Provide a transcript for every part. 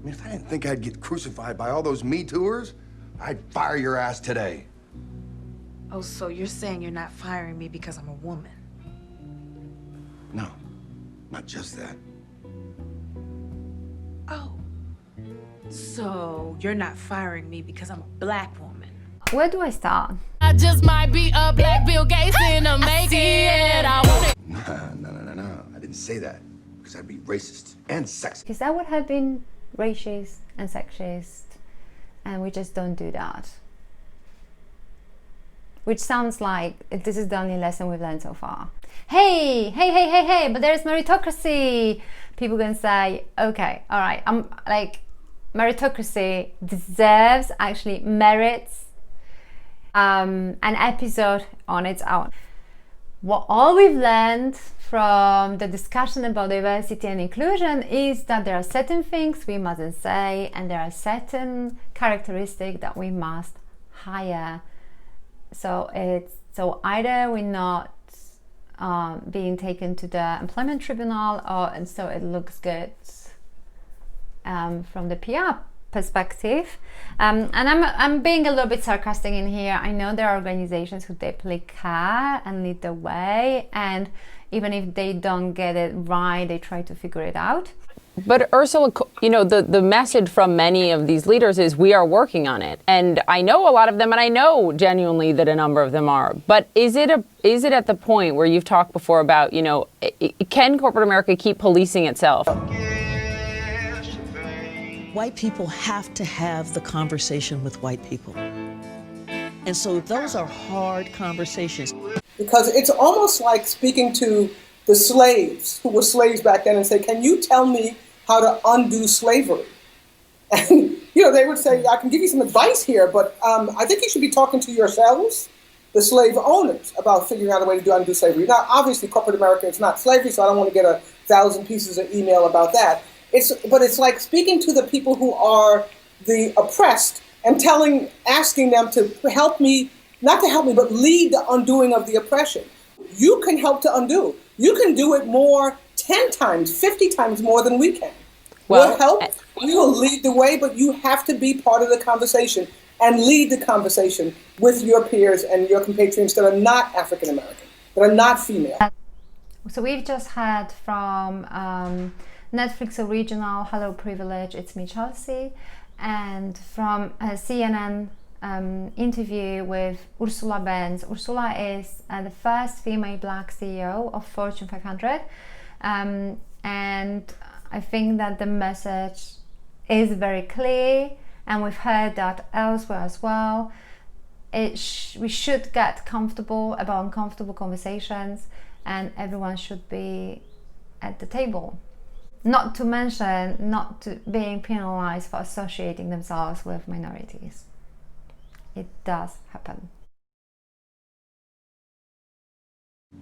mean, if I didn't think I'd get crucified by all those MeToo-ers, I'd fire your ass today. Oh, so you're saying you're not firing me because I'm a woman? No, not just that. Oh. So you're not firing me because I'm a black woman? Where do I start? I just might be a black Bill Gates in a making it. I want it. No. I didn't say that because I'd be racist and sexist. Because that would have been racist and sexist, and we just don't do that. Which sounds like this is the only lesson we've learned so far. Hey, but there's meritocracy. People can say, okay, all right, I'm like, meritocracy deserves, actually merits an episode on its own. What all we've learned from the discussion about diversity and inclusion is that there are certain things we mustn't say, and there are certain characteristics that we must hire. So either we're not being taken to the employment tribunal, and so it looks good from the PR perspective. And I'm being a little bit sarcastic in here. I know there are organizations who deeply care and lead the way, and even if they don't get it right, they try to figure it out. But Ursula, you know, the message from many of these leaders is we are working on it. And I know a lot of them, and I know genuinely that a number of them are. But is it at the point where you've talked before about, you know, can corporate America keep policing itself? White people have to have the conversation with white people. And so those are hard conversations. Because it's almost like speaking to the slaves who were slaves back then and say, can you tell me how to undo slavery? And, you know, they would say, I can give you some advice here, but I think you should be talking to yourselves, the slave owners, about figuring out a way to undo slavery. Now, obviously, corporate America is not slavery, so I don't want to get 1,000 pieces of email about that. But it's like speaking to the people who are the oppressed and asking them to help me, not to help me, but lead the undoing of the oppression. You can help to undo. You can do it more, 10 times, 50 times more than we can. We'll help, we will lead the way, but you have to be part of the conversation and lead the conversation with your peers and your compatriots that are not African American, that are not female. So we've just had from Netflix original Hello Privilege, It's Me Chelsea, and from a CNN interview with Ursula Benz. Ursula is the first female black CEO of Fortune 500, and I think that the message is very clear, and we've heard that elsewhere as well. We should get comfortable about uncomfortable conversations, and everyone should be at the table. Not to mention not to being penalized for associating themselves with minorities. It does happen.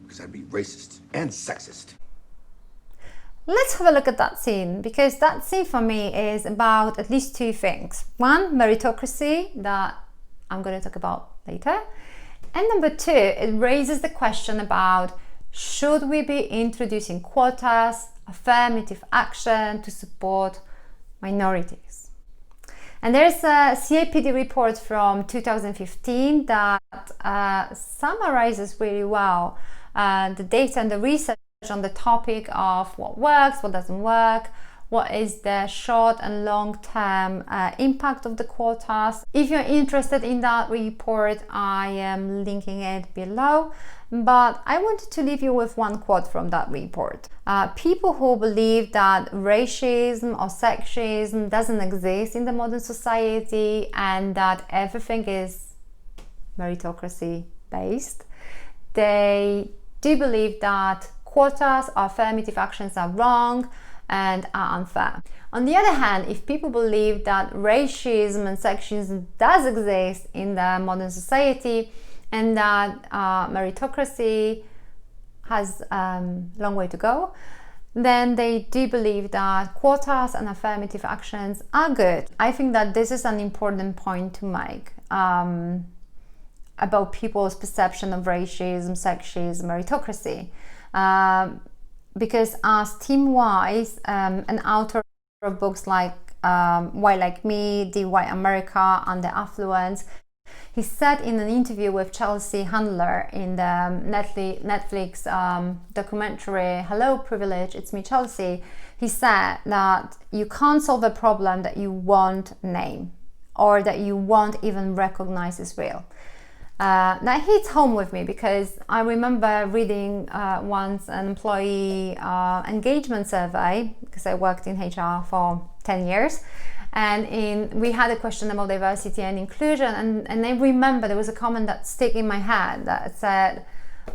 Because I'd be racist and sexist. Let's have a look at that scene, because that scene for me is about at least two things. One, meritocracy, that I'm going to talk about later. And number two, it raises the question about, should we be introducing quotas, affirmative action to support minorities? And there's a CAPD report from 2015 that summarizes really well the data and the research on the topic of what works, what doesn't work, what is the short and long-term impact of the quotas. If you're interested in that report, I am linking it below. But I wanted to leave you with one quote from that report. People who believe that racism or sexism doesn't exist in the modern society and that everything is meritocracy based, they do believe that quotas or affirmative actions are wrong and are unfair. On the other hand, if people believe that racism and sexism does exist in the modern society, and that meritocracy has a long way to go, then they do believe that quotas and affirmative actions are good. I think that this is an important point to make about people's perception of racism, sexism, meritocracy. Because as Tim Wise, an author of books like White Like Me, The White America and the Affluence. He said in an interview with Chelsea Handler in the Netflix documentary Hello Privilege, It's Me Chelsea, he said that you can't solve a problem that you won't name or that you won't even recognize as real. That hits home with me because I remember reading once an employee engagement survey, because I worked in HR for 10 years, and we had a question about diversity and inclusion, and I remember there was a comment that stuck in my head that said,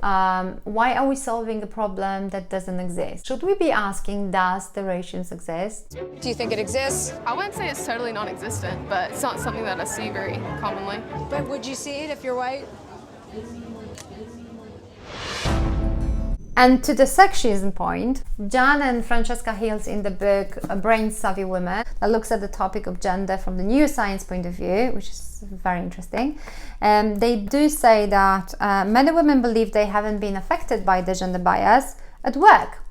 why are we solving a problem that doesn't exist? Should we be asking, does the racians exist? Do you think it exists? I wouldn't say it's totally non-existent, but it's not something that I see very commonly. But would you see it if you're white? And to the sexism point, Jan and Francesca Hills in the book Brain Savvy Women, that looks at the topic of gender from the neuroscience point of view, which is very interesting. They do say that many women believe they haven't been affected by the gender bias at work.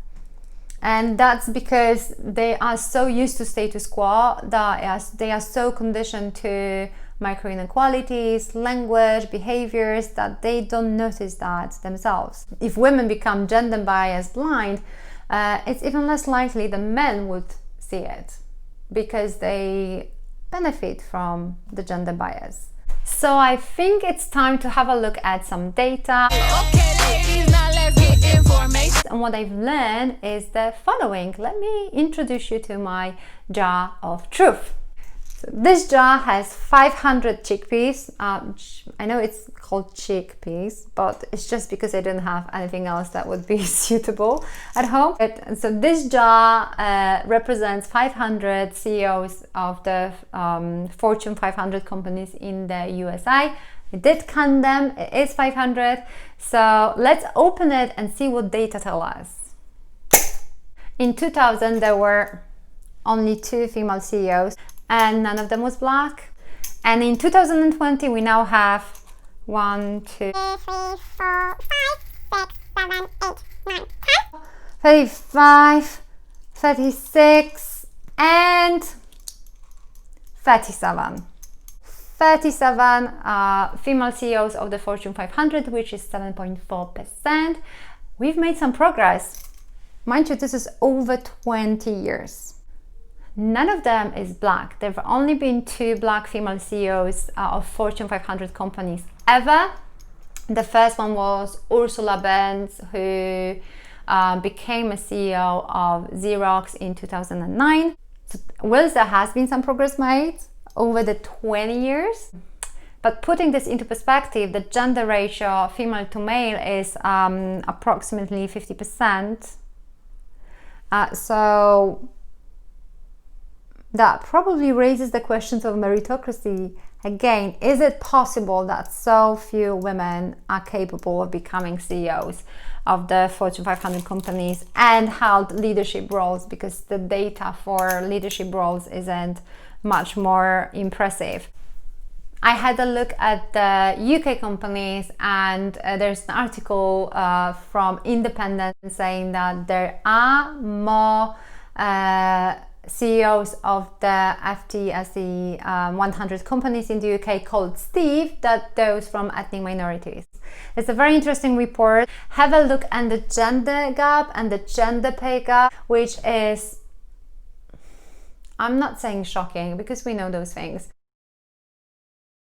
And that's because they are so used to status quo, that they are so conditioned to micro inequalities, language, behaviors, that they don't notice that themselves. If women become gender bias blind, it's even less likely that men would see it because they benefit from the gender bias. So I think it's time to have a look at some data. Okay, ladies, now let's get information. And what I've learned is the following. Let me introduce you to my jar of truth. So this jar has 500 chickpeas. I know it's called chickpeas, but it's just because I didn't have anything else that would be suitable at home. So this jar represents 500 CEOs of the Fortune 500 companies in the USA. I did count them, it is 500. So let's open it and see what data tell us. In 2000, there were only 2 female CEOs, and none of them was black. And in 2020, we now have 1, 2, 3, 4, 5, 6, 7, 8, 9, 10, 35, 36, and 37. 37 female CEOs of the Fortune 500, which is 7.4%. We've made some progress. Mind you, this is over 20 years. None of them is black. There have only been 2 black female CEOs of Fortune 500 companies ever. The first one was Ursula Benz, who became a CEO of Xerox in 2009. So, whilst there has been some progress made over the 20 years, but putting this into perspective, the gender ratio female to male is approximately 50%. So that probably raises the questions of meritocracy. Again, is it possible that so few women are capable of becoming CEOs of the Fortune 500 companies and held leadership roles, because the data for leadership roles isn't much more impressive? I had a look at the UK companies, and there's an article from Independent saying that there are more CEOs of the FTSE 100 companies in the UK called Steve than those from ethnic minorities. It's a very interesting report. Have a look at the gender gap and the gender pay gap, which is, I'm not saying shocking because we know those things.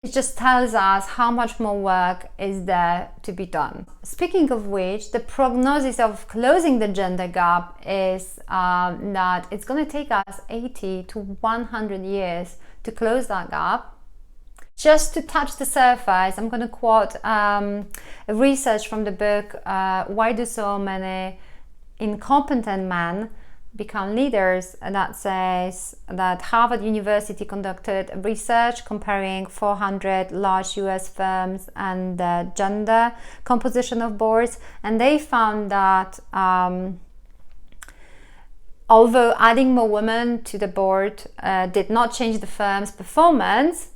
It just tells us how much more work is there to be done. Speaking of which, the prognosis of closing the gender gap is that it's going to take us 80 to 100 years to close that gap. Just to touch the surface, I'm going to quote research from the book Why Do So Many Incompetent Men Become Leaders, and that says that Harvard University conducted research comparing 400 large US firms and the gender composition of boards, and they found that although adding more women to the board did not change the firm's performance,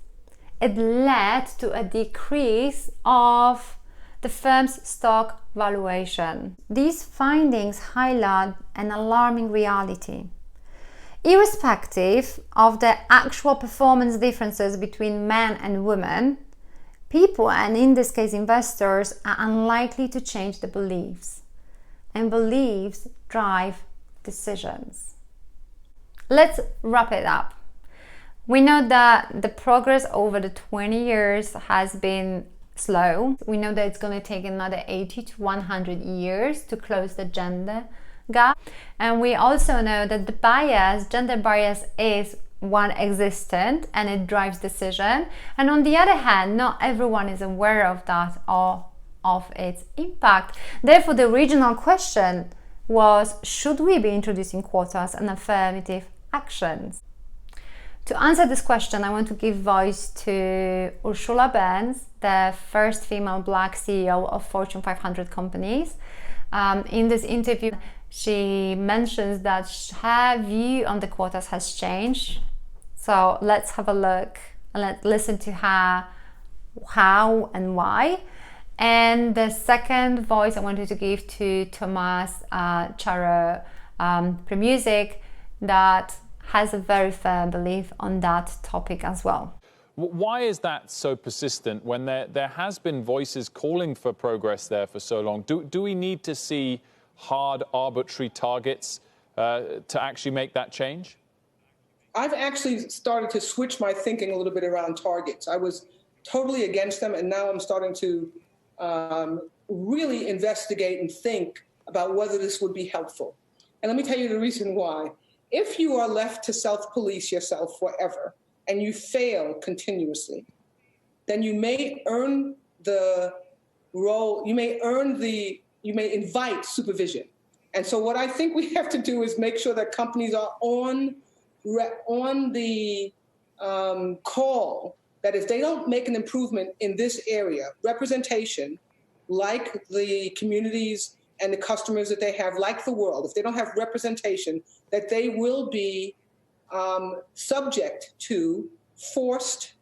it led to a decrease of the firm's stock valuation. These findings highlight an alarming reality. irrespective of the actual performance differences between men and women, people, and in this case investors, are unlikely to change their beliefs. And beliefs drive decisions. Let's wrap it up. We know that the progress over the 20 years has been slow. We know that it's going to take another 80 to 100 years to close the gender gap. And we also know that the bias, gender bias, is one existent and it drives decision. And on the other hand, not everyone is aware of that or of its impact. Therefore, the original question was, should we be introducing quotas and affirmative actions? To answer this question, I want to give voice to Ursula Burns, the first female Black CEO of Fortune 500 companies. In this interview, she mentions that her view on the quotas has changed. So let's have a look and let's listen to her how and why. And the second voice I wanted to give to Thomas Charo Premusic, that has a very firm belief on that topic as well. Why is that so persistent when there has been voices calling for progress there for so long? Do we need to see hard, arbitrary targets to actually make that change? I've actually started to switch my thinking a little bit around targets. I was totally against them, and now I'm starting to really investigate and think about whether this would be helpful. And let me tell you the reason why. If you are left to self-police yourself forever and you fail continuously, then you may earn the role, you may invite supervision. And so what I think we have to do is make sure that companies are on the call that if they don't make an improvement in this area, representation, like the communities and the customers that they have, like the world, if they don't have representation, that they will be subject to forced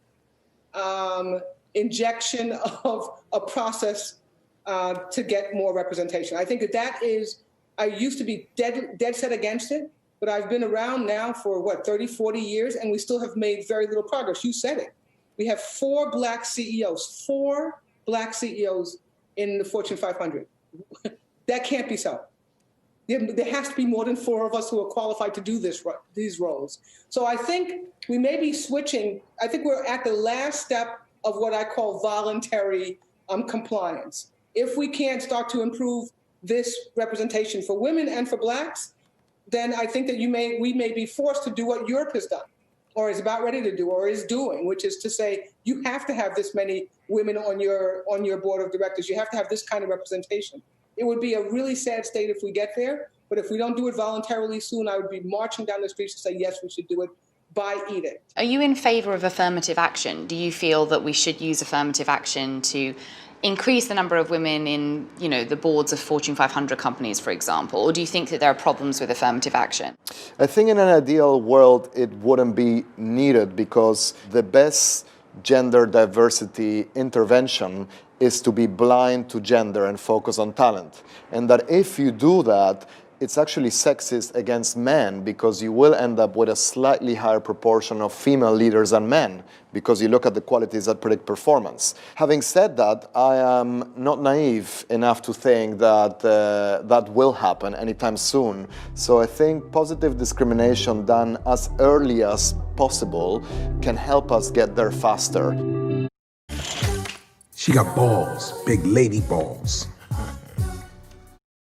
injection of a process to get more representation. I think that is, I used to be dead set against it, but I've been around now for 30, 40 years, and we still have made very little progress. You said it. We have 4 Black CEOs in the Fortune 500. That can't be so. There has to be more than 4 of us who are qualified to do these roles. So I think we may be switching. I think we're at the last step of what I call voluntary compliance. If we can't start to improve this representation for women and for Blacks, then I think that we may be forced to do what Europe has done, or is about ready to do, or is doing, which is to say, you have to have this many women on your board of directors. You have to have this kind of representation. It would be a really sad state if we get there, but if we don't do it voluntarily soon, I would be marching down the streets to say, yes, we should do it by edict. Are you in favor of affirmative action? Do you feel that we should use affirmative action to increase the number of women in, the boards of Fortune 500 companies, for example? Or do you think that there are problems with affirmative action? I think in an ideal world, it wouldn't be needed, because the best gender diversity intervention is to be blind to gender and focus on talent. And that if you do that, it's actually sexist against men, because you will end up with a slightly higher proportion of female leaders than men, because you look at the qualities that predict performance. Having said that, I am not naive enough to think that that will happen anytime soon. So I think positive discrimination done as early as possible can help us get there faster. She got balls, big lady balls.